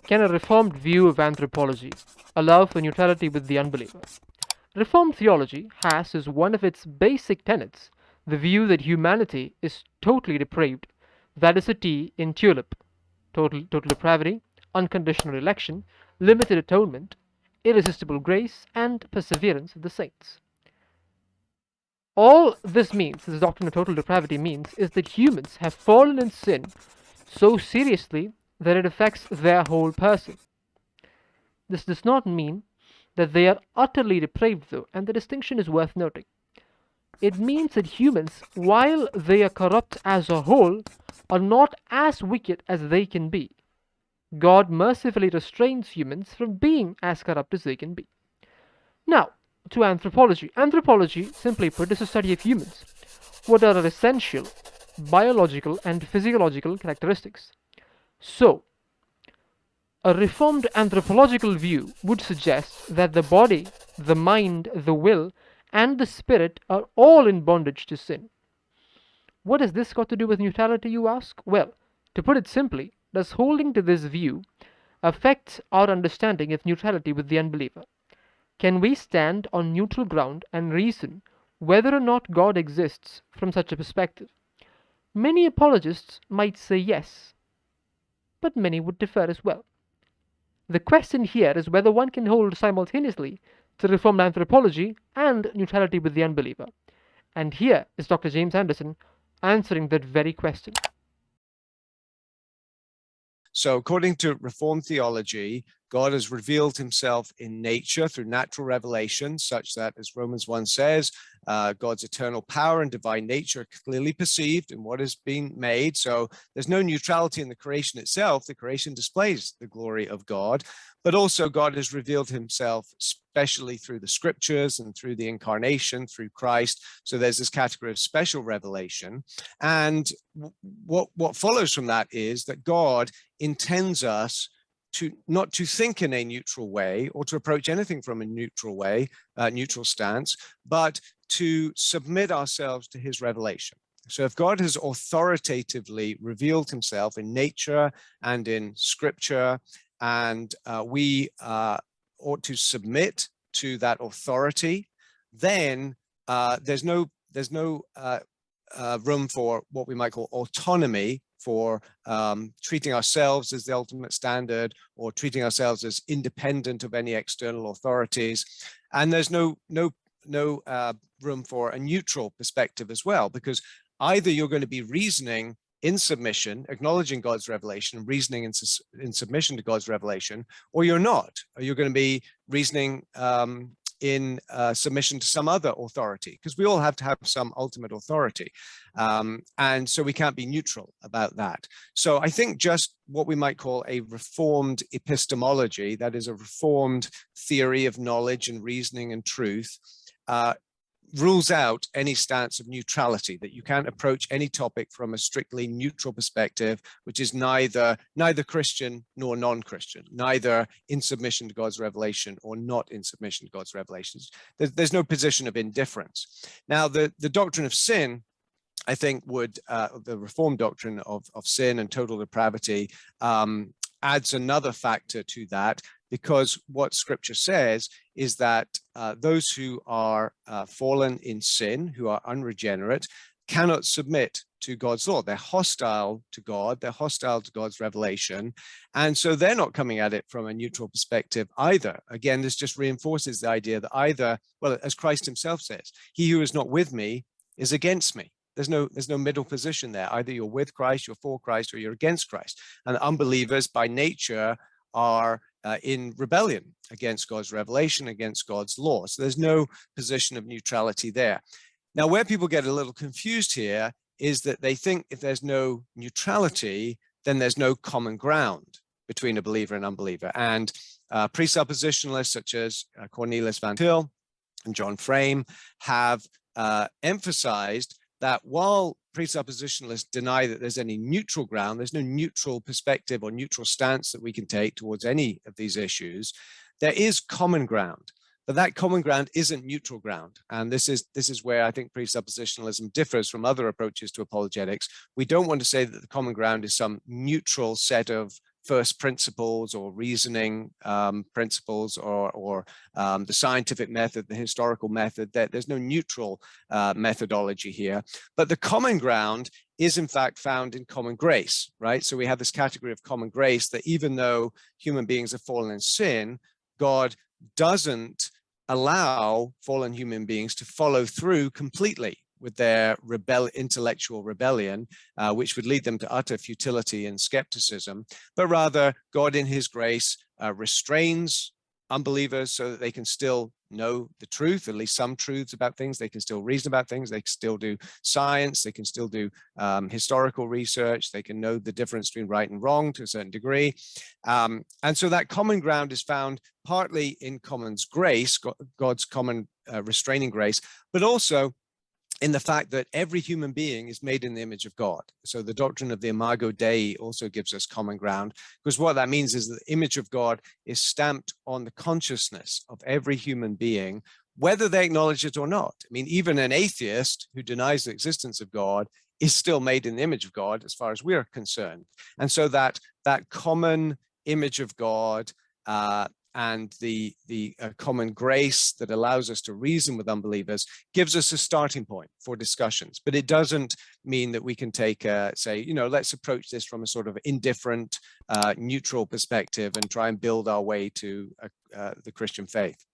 Can a reformed view of anthropology allow for neutrality with the unbeliever? Reformed theology has as one of its basic tenets the view that humanity is totally depraved. That is a T in TULIP: total depravity, unconditional election, limited atonement, irresistible grace, and perseverance of the saints. All this doctrine of total depravity means, is that humans have fallen in sin so seriously that it affects their whole person. This does not mean that they are utterly depraved, though, and the distinction is worth noting. It means that humans, while they are corrupt as a whole, are not as wicked as they can be. God mercifully restrains humans from being as corrupt as they can be. Now, to anthropology. Anthropology, simply put, is a study of humans. What are our essential biological and physiological characteristics? So, a reformed anthropological view would suggest that the body, the mind, the will, and the spirit are all in bondage to sin. What has this got to do with neutrality, you ask? Well, to put it simply, does holding to this view affect our understanding of neutrality with the unbeliever? Can we stand on neutral ground and reason whether or not God exists from such a perspective? Many apologists might say yes, but many would differ as well. The question here is whether one can hold simultaneously to Reformed anthropology and neutrality with the unbeliever. And here is Dr. James Anderson answering that very question. So according to Reformed theology, God has revealed himself in nature through natural revelation, such that, as Romans 1 says, God's eternal power and divine nature are clearly perceived in what is being made. So there's no neutrality in the creation itself. The creation displays the glory of God, but also God has revealed himself especially through the scriptures and through the incarnation, through Christ. So there's this category of special revelation. And what follows from that is that God intends us not to think in a neutral way or to approach anything from a neutral way, neutral stance, but to submit ourselves to his revelation. So if God has authoritatively revealed himself in nature and in scripture, and we ought to submit to that authority, then there's no room for what we might call autonomy, for treating ourselves as the ultimate standard or treating ourselves as independent of any external authorities. And there's no room for a neutral perspective as well, because either you're going to be reasoning in submission, acknowledging God's revelation, reasoning in submission to God's revelation, or you're not, or you're going to be reasoning in submission to some other authority, because we all have to have some ultimate authority. And so we can't be neutral about that. So I think just what we might call a reformed epistemology, that is a reformed theory of knowledge and reasoning and truth, rules out any stance of neutrality, that you can't approach any topic from a strictly neutral perspective, which is neither Christian nor non-Christian, neither in submission to God's revelation or not in submission to God's revelations. There's no position of indifference. Now, the doctrine of sin, I think, would the Reformed doctrine of sin and total depravity adds another factor to that, because what Scripture says is that those who are fallen in sin, who are unregenerate, cannot submit to God's law. They're hostile to God. They're hostile to God's revelation. And so they're not coming at it from a neutral perspective either. Again, this just reinforces the idea that either, well, as Christ himself says, he who is not with me is against me. There's no middle position there. Either you're with Christ, you're for Christ, or you're against Christ. And unbelievers by nature are in rebellion against God's revelation, against God's law. So there's no position of neutrality there. Now, where people get a little confused here is that they think if there's no neutrality, then there's no common ground between a believer and unbeliever. And presuppositionalists such as Cornelius Van Til and John Frame have emphasized that while presuppositionalists deny that there's any neutral ground, there's no neutral perspective or neutral stance that we can take towards any of these issues, there is common ground. But that common ground isn't neutral ground. And this is where I think presuppositionalism differs from other approaches to apologetics. We don't want to say that the common ground is some neutral set of first principles or reasoning principles or the scientific method, the historical method. There's no neutral methodology here. But the common ground is in fact found in common grace, right? So we have this category of common grace that even though human beings have fallen in sin, God doesn't allow fallen human beings to follow through completely with their intellectual rebellion, which would lead them to utter futility and skepticism, but rather God in his grace restrains unbelievers so that they can still know the truth, at least some truths about things. They can still reason about things. They can still do science. They can still do historical research. They can know the difference between right and wrong to a certain degree. And so that common ground is found partly in common's grace, God's common restraining grace, but also in the fact that every human being is made in the image of God. So the doctrine of the Imago Dei also gives us common ground, because what that means is that the image of God is stamped on the consciousness of every human being, whether they acknowledge it or not. I mean, even an atheist who denies the existence of God is still made in the image of God as far as we're concerned. And so that common image of God and the common grace that allows us to reason with unbelievers gives us a starting point for discussions. But it doesn't mean that we can take, say, let's approach this from a sort of indifferent, neutral perspective and try and build our way to the Christian faith.